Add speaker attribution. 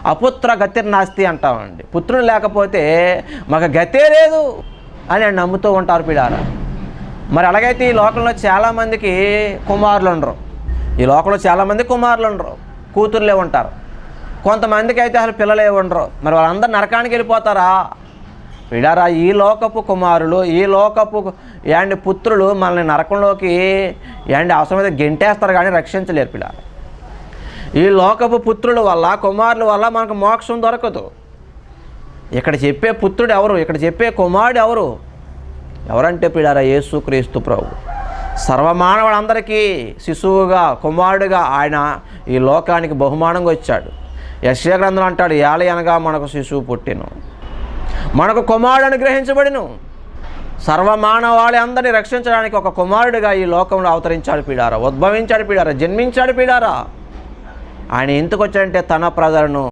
Speaker 1: అపుత్ర గతిర్నాస్తి అంటామండి. పుత్రుడు లేకపోతే మాకు గతే లేదు అని నమ్ముతూ ఉంటారు పిల్లారా. మరి అలాగైతే ఈ లోకంలో చాలామందికి కుమారులు ఉండరు, ఈ లోకంలో చాలామంది కుమారులు ఉండరు, కూతుర్లే ఉంటారు. కొంతమందికి అయితే అసలు పిల్లలే ఉండరు. మరి వాళ్ళందరూ నరకానికి వెళ్ళిపోతారా? పిల్లారా, ఈ లోకపు కుమారులు, ఈ లోకపు పుత్రులు మనల్ని నరకంలోకి అవసరమైతే గెంటేస్తారు కానీ రక్షించలేరు పిల్లారా. ఈ లోకపు పుత్రుల వల్ల, కుమారుల వల్ల మనకు మోక్షం దొరకదు. ఇక్కడ చెప్పే పుత్రుడు ఎవరు? ఇక్కడ చెప్పే కుమారుడు ఎవరు? ఎవరంటే పిల్లారా, యేసుక్రీస్తు ప్రభు. సర్వమానవులందరికీ శిశువుగా, కుమారుడుగా ఆయన ఈ లోకానికి బహుమానంగా వచ్చాడు. యెషయా గ్రంథంలో అంటాడు, ఏలయనగా మనకు శిశువు పుట్టెను, మనకు కుమారుడు అనుగ్రహించబడిను. సర్వమానవాళి అందరినీ రక్షించడానికి ఒక కుమారుడిగా ఈ లోకంలో అవతరించాడు పిల్లారా, ఉద్భవించాడు పిల్లారా, జన్మించాడు పిల్లారా. ఆయన ఎందుకు వచ్చాడంటే తన ప్రజలను